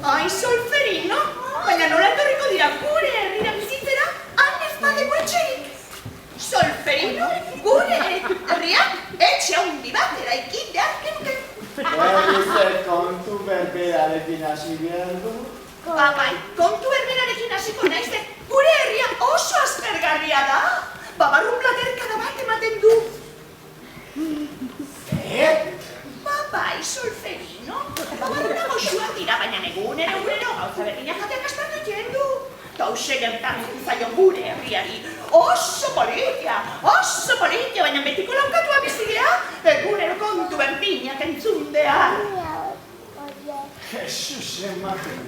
Ai, Solferino, baina nola etorriko dira gure herrira bizitzera, han ez badego etxerik. Solferino, gure herriak etxe handi bat eraikin behar genuke. Herrize kontu berberarekin hasi behar du? Bai, kontu berberarekin hasiko naiz, gure herria oso aspergarria da. Babarrun platerkada bat ematen du. Bai, Solferino, babarruna goxua dira, baina egunero gauza berdinak jateak aspertu jendu. Tauxe gertatzen zaio gure herriari. Oso politia, baina betiko laukatua bizigea, egunero kontu berdinak entzundea. Jesus, ematen.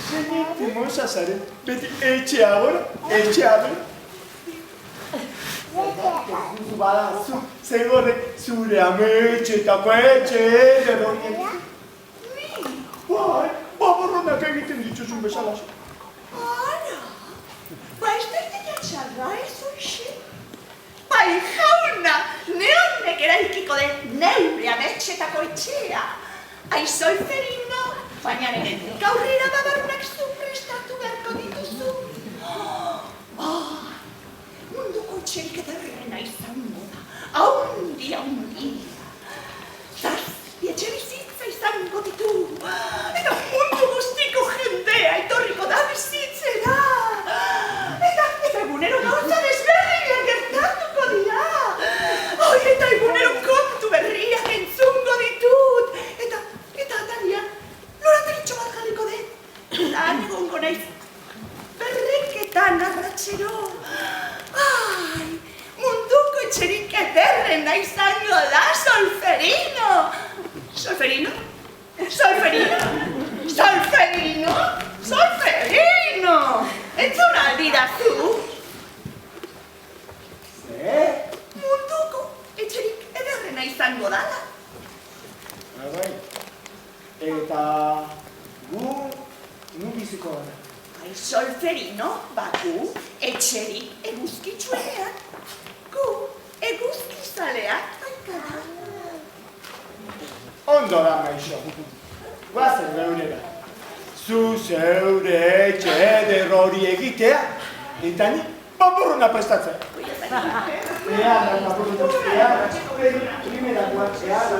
Zenit moza zaren, beti etxe agora. Guzu bada, zegorrek zure ametxetako etxe edorien. Ni? Bai, babarronak egiten dituzun bezala. Ara, ez daiteia txarra ez hoxe? Bai, jauna, neonek eraikiko den neure ametxetako etxea. Ai, Solferino, baina neretik aurrera babarronak zu prestatu beharko dituzu. Munduko etxerik ederrena izango da, haundi. Zazpi etxe bizitza izango ditu, eta mundu guztiko jendea etorriko da bizitzera. Eta egunero gauza desberriak gertatuko dira. Eta egunero kontu berriak entzungo ditut. Eta Atalia, lorateritxo bat jarriko den. Lan egongo naiz, berreketan arratxero. Ai, munduko etxerik ederrena izango da, Solferino! Solferino? Entzun aldi da zu? Munduko etxerik ederrena izango dala. Bai, eta gu nu biziko gara. Ai, Solferino, baku etxerik eguzkitzuenean. Gu eguzkizaleak baikara. Ondo da, maixo. Guazen geurera. Zu zeure etxe ederrori egitea, eta ni baburruna prestatzen. Eara, primerakoak, eara.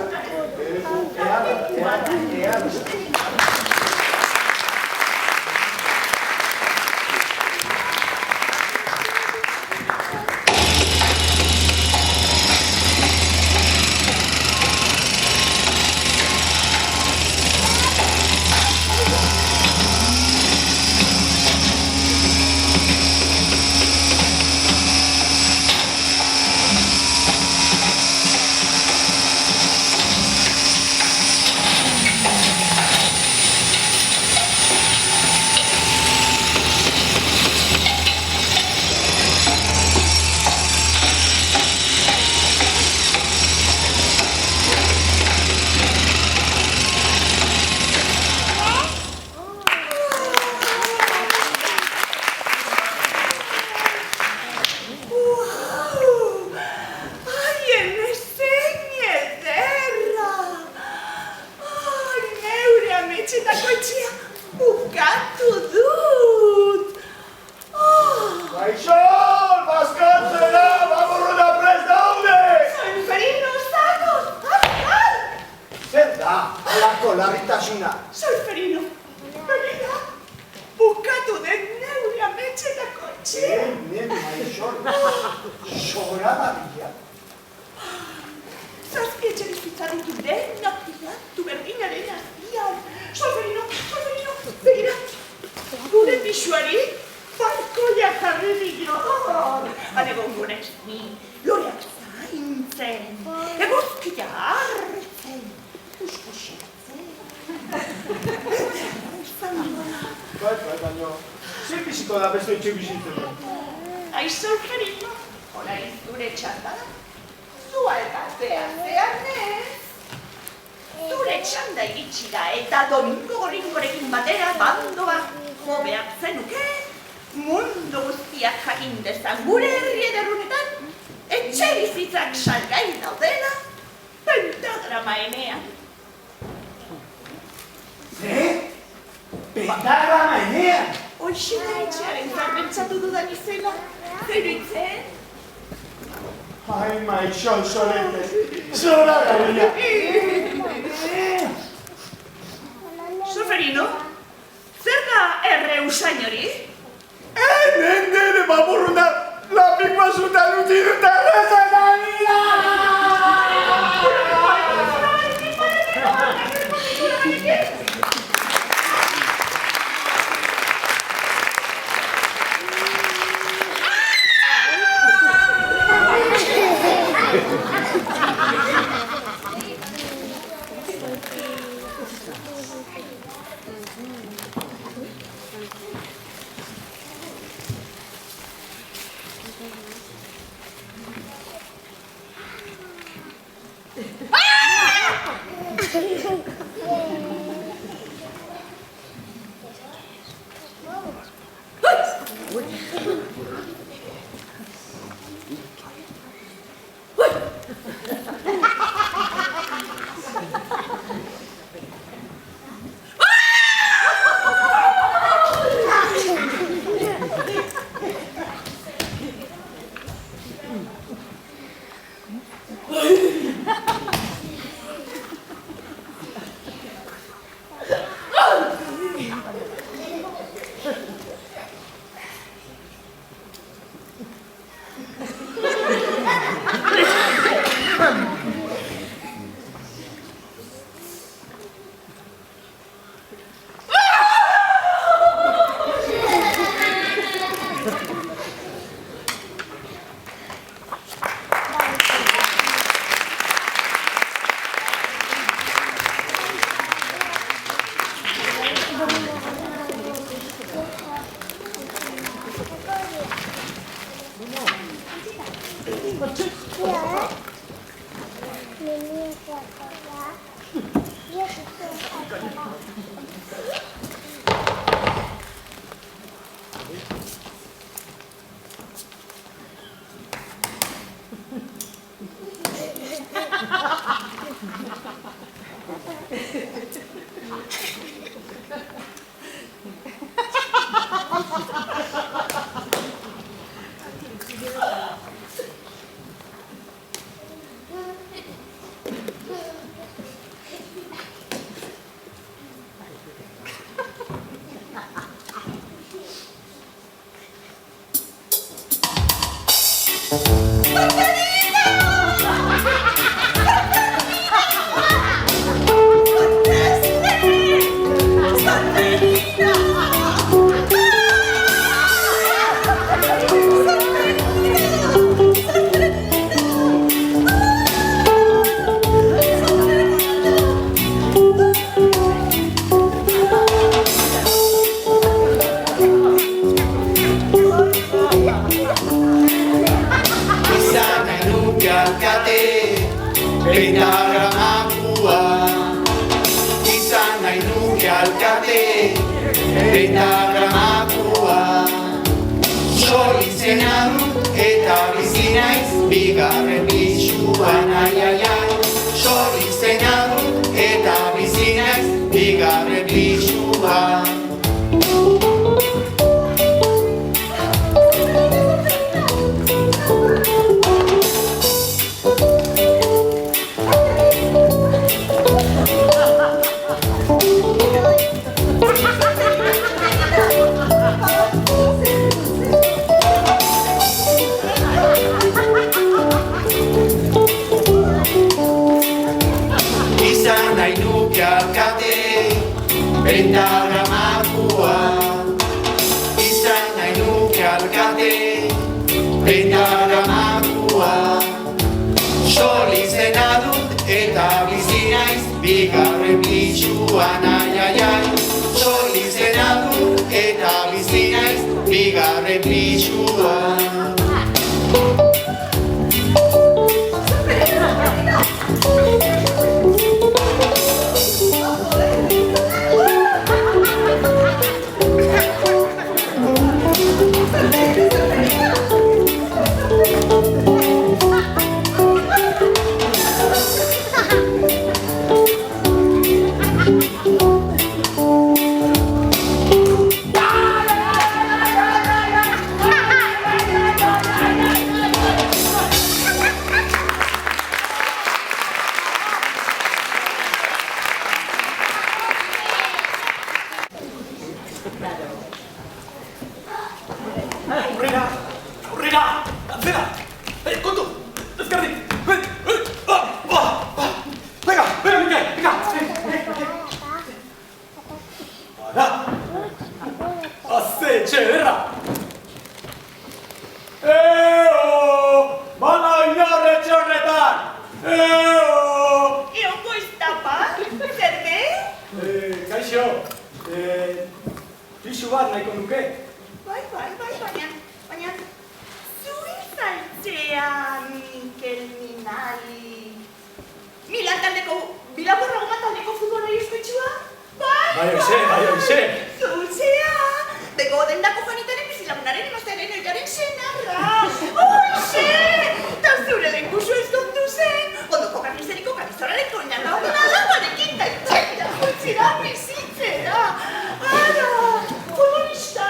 Solferino, begira, bukatu den neure ametxetako etxea. Sobrada bila. Zazpi etxe bizitza ditu denak tiratu berdinaren azpian. Solferino, begira, gure pixuari balkoia jarri dio. Han egongo naiz ni, loreak zain zen, eguzkia hartzen, uskuxeratzen. Bai, baina, zer biziko da beste etxe bizitzeko? Aizu, Ferino, orain zure txanda da. Zu alkatea zeanez. Zure txanda iritsi da eta Domingo Gorringorekin batera bandoa jo behar zenuke. Mundu guztiak jakin dezan gure herri ederrunetan, etxe bizitzak salgai daudela, pentagrama enean. Zer? Pentagrama enean? Hoxe da etxearen zarbentzatu dudan izena, zeruitzen? Ai, maixo, solete, zora gaina. Soferino, zer da erre usain hori? Nere baburruna, lapik basuta utzi dut errezetaria! Pentagramatua, pisuan, ai, ai, ai. Sol izena du eta bizi naiz bigarren pisuan. Aurrera! Atzera! Kontu! Ezkerdik! Venga, Mikel! Venga! Ara! Azze, etxe, ederra! Bala inor etxe horretan! Eongo iztapa? Zer de? Kaixo! Pixu bat nahiko nuke. Bai, baina... Zure zaltzea, Mikel Minali... Milan taldeko, Bilabor Raguma taldeko futbolari ospetsua? Bai, hoxe! Zuzea! Beko dendako janitaren bizilagunaren emaztearen oitaren senarra! Hoxe! Ta zure lengusu ezkondu zen! Ondoko karnizeriko karizoraren koinarra hona laguarekin taitzaira juntzira bizitzera! Ara! Futbolista,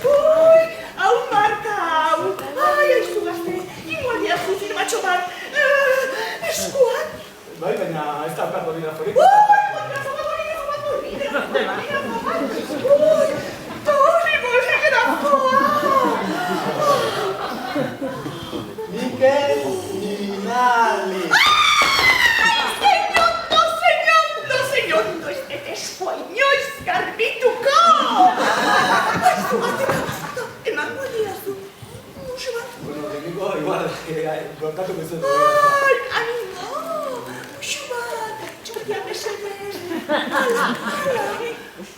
Ui! Hau marka hau! Ai, aizu gazte! Igualdia zuzir matxo bat! Eskuan! Bai, baina ez da okardo dira forik. Mikel Minali. Señondo, este teskuaino izgarbituko! Aizu gazte! Emango diazu! Musu bat! Bueno, deniko igual, gortatu bezu. Ai, animo! Musu bat! Txuria mesedez! Ala!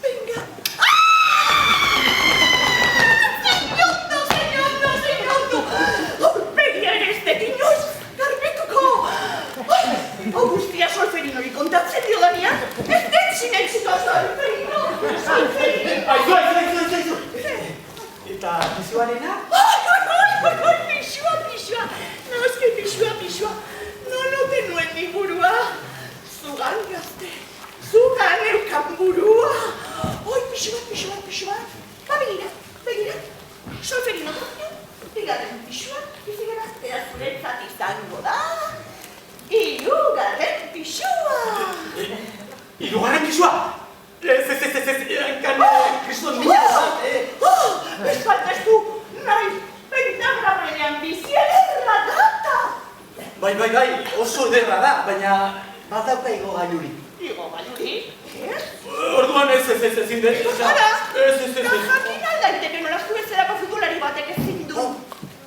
Venga! Señondo! Aurpegia ere ez dedinoz! Garbituko! Augustia Solferinori kontatzen dio danean, ez den silentziko Solferino! Solferino! Aizu! Eta pisuarena? Pixua! No, es que pixua! No tenuen ni burua! Zugan gazte! Zugan eukan burua! Oi, pixua! Ba, begira! Solferino dut, bigarren pixua, bizigeraztea zuretzat izango da! Hirugarren pixua! Hirugarren pixua? Ez, kriston mila! Ez faltaztu, nahi, pentagramrenean bizian erradata! Bai, oso ederra da, baina bat dauka igo gailuri. Igo gailuri? Ez? Orduan ez, ezin den. Ara! Ez. Jakin aldaiteke nola zuetzerako futbolari batek ezin du.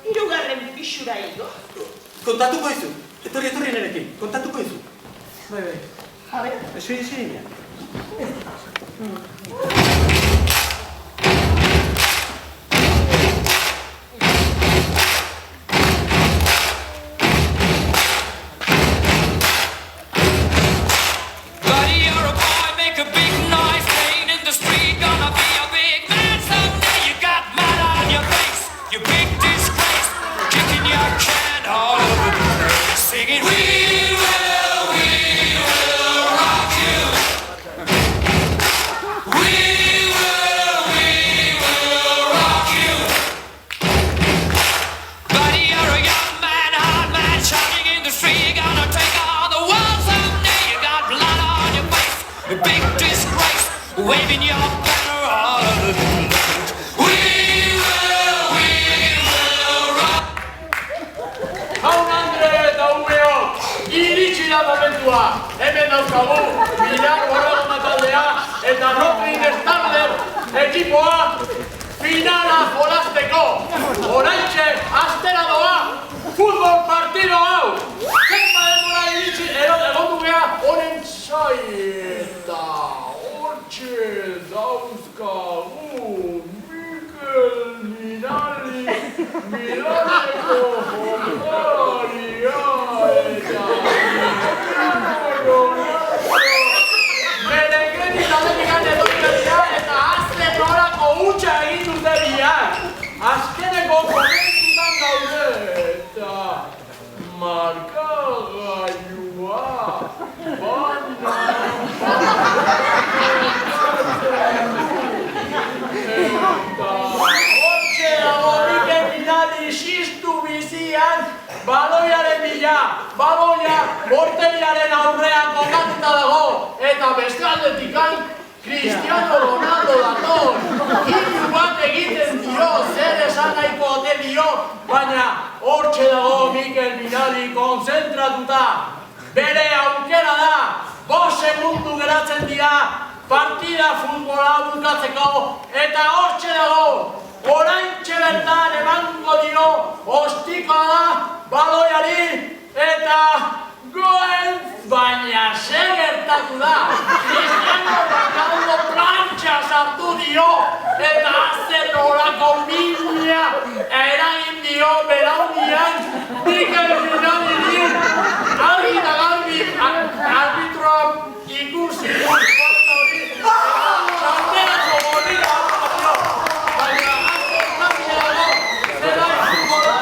Hirugarren pixura igo. Kontatuko izu. Etorri nerekin. Kontatuko izu. Bai. A ver. Esiri. Singing, we will rock you. waving your banner all over the land. We will rock. Jaun Andre eta umeok, iritsi da momentua. Hemen daukagu, Milan Borragoma taldea eta Brooklyn Starler ekipoa finala jolasteko. Oraintxe, astera doa, futbol partido hau. Zenba denbora iritsi, egon dugea, honen Eta hortxe dauzkagu Mikel Minali Milaneko jokaria eta Merengueni taldetik etorria eta azte norako hutsa egin dute biak. Azkeneko komentutan daude eta markagailua hortxe dago Mikel Minali xistu bizian baloiaren bila, baloia porteriaren aurrean kokatuta dago eta beste aldetikan Cristiano Ronaldo dator. Hiru bat egiten dio, zer esan nahiko ote dio, baina hortxe dago Mikel Minali konzentratuta. Bere aukera da, 5 segundu geratzen dira partida futbola bukatzeko eta hortxe dago, oraintxe bertan emango dio, ostikoa da, baloiari eta goen, baina zer gertatu da. Cristiano Ronaldo plantxa sartu dio eta zer horako mina eragin dio belaunian Mikel Minali argi da garbi arbitroa ikusi txanderako bolila baina zera futbola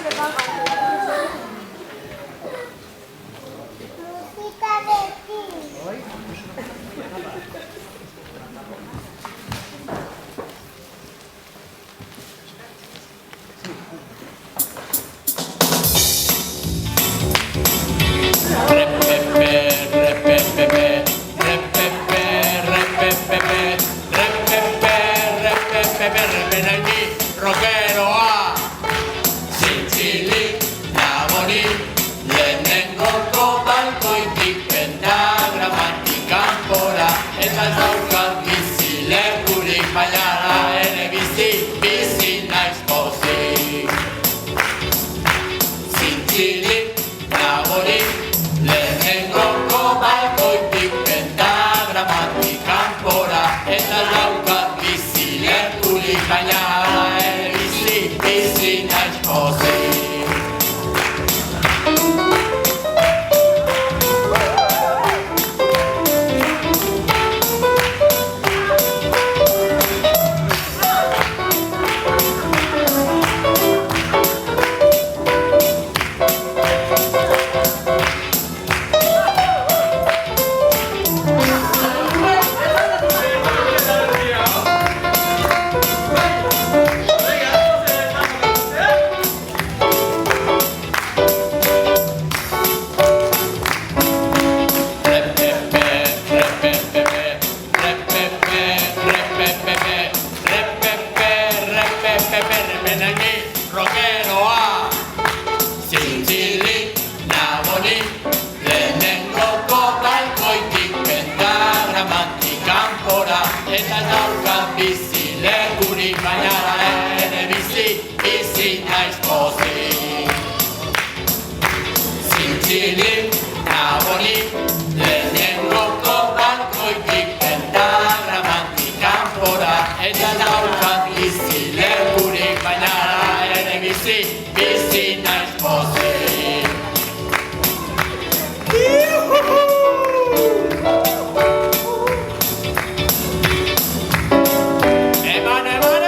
eta isilik nagonik lehenengoko balkoitik pentagramatik kanpora eta daukat bizilekurik baina ere bizi naiz pozik. Eman urre!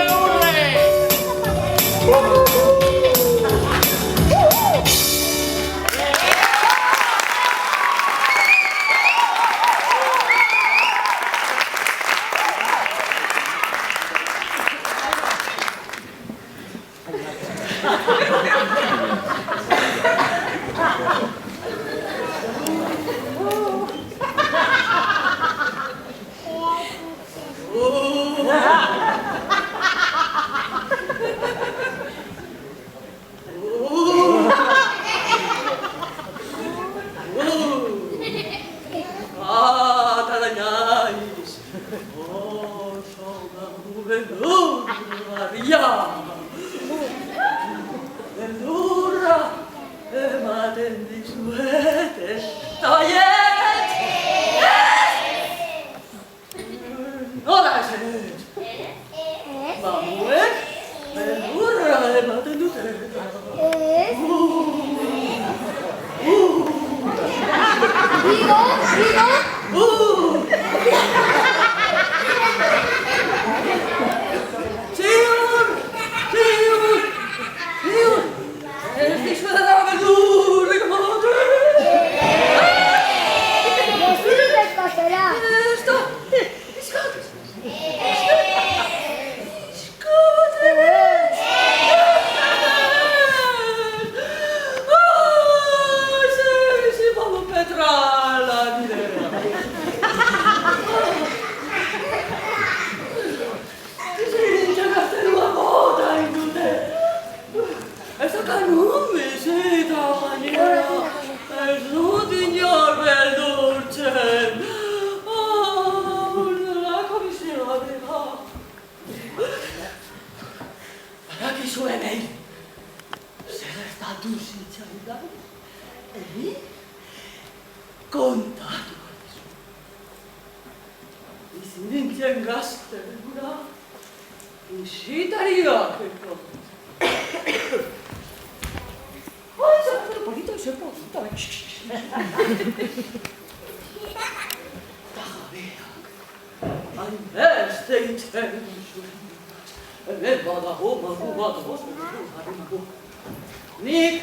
Nik,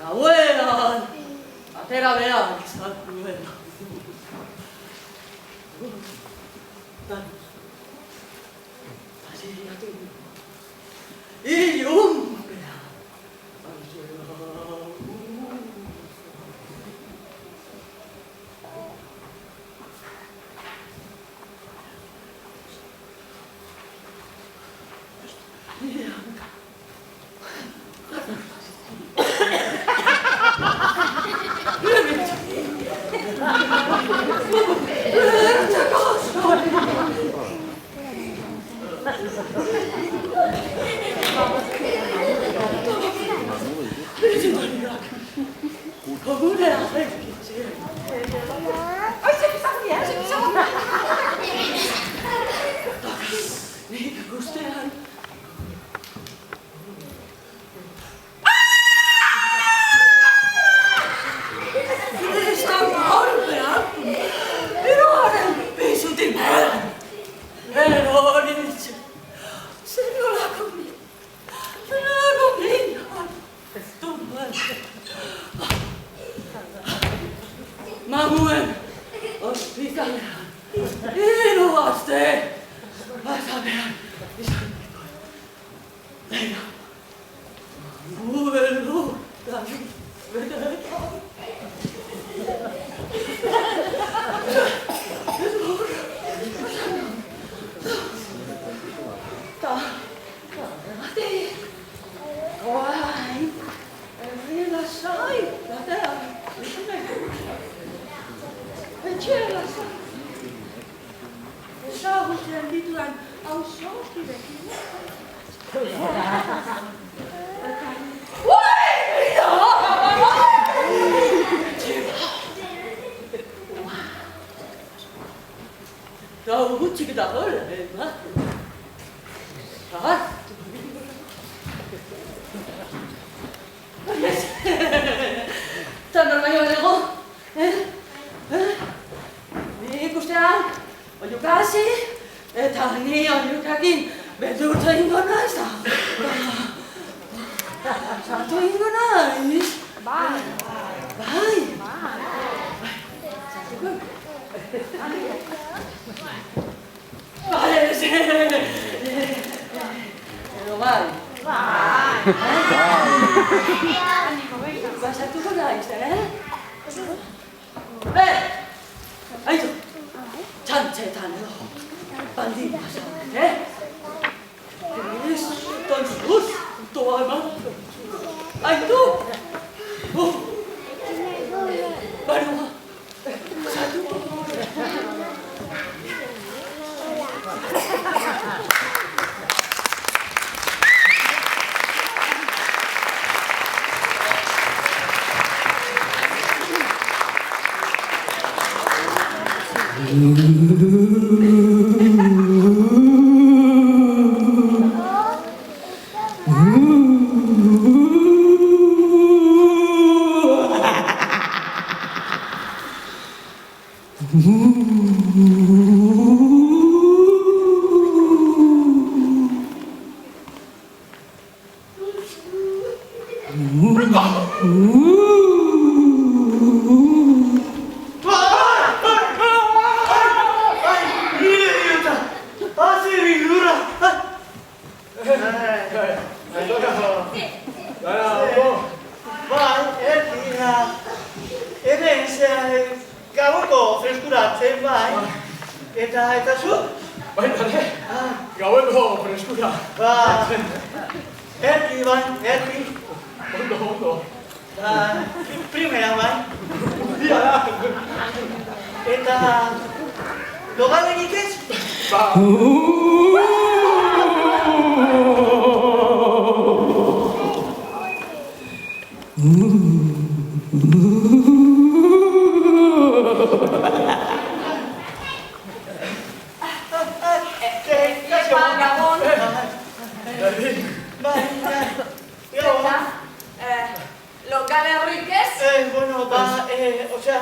gauean, atera behar izan duela. Ilunpean, Mamuen, ospitalean, hiru aste, pasabean izan dituen. Baina, bueldu da benetan. Sartu egingo naiz da. Sartu egingo naiz. Bai. Edo bai. Sartuko naiz, Aizu, txantxetan edo, bandin basan, Ez, tan zuz, toa eman. Aitu! Barua, zatu. Eta zu? Baita, gaueko freskura. Erki, Ondo. Primera, bai. Dia da. Eta logalenik ez? Lokale horrik ez? Bueno, osea...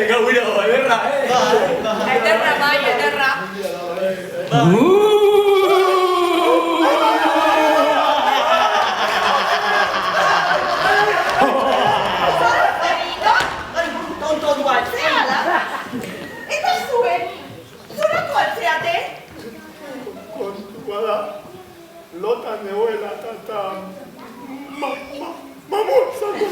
Gauiro, ederra, Ederra, bai, ederra. Tonto du altzea da. Eta zuen, zurako altzeate? Kontua da, lotan negoela eta mamurtzako.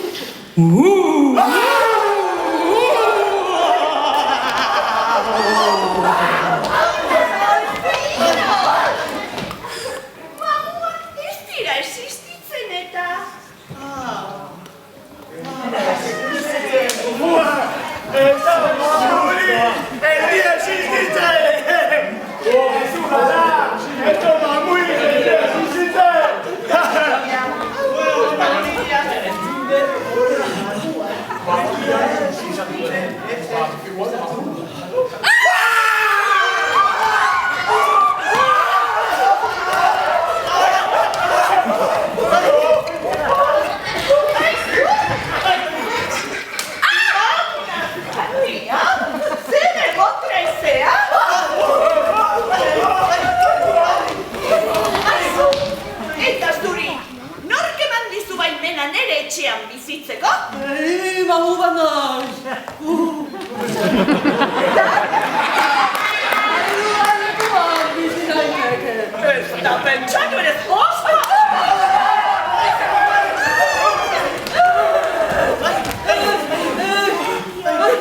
Mamuak ez dira existitzen eta... Nere etxean bizitzeko? Mamu banaz! Ez da pentsatu ere oso!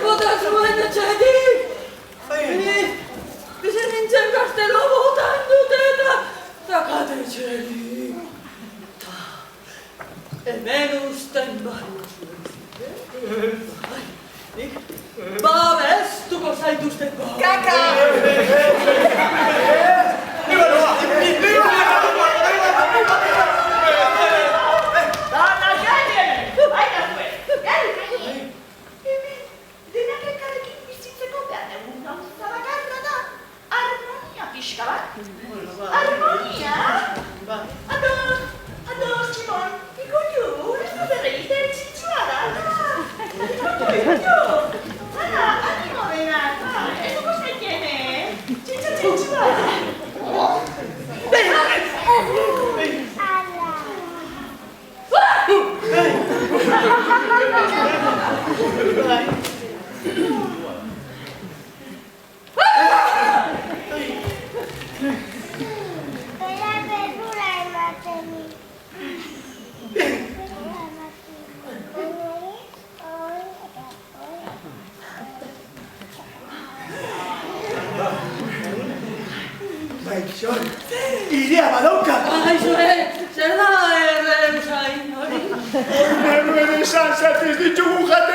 Bota zuen etxetik! Bizi nintzen gaztelo botan dute eta dakate etxerik. Hemen usten bai. Nik babestuko zaituzten bai. Kaka! gaixon. Irea badauka. Ai, zer da erren zain hori? Nuen esan zatez ditugu jate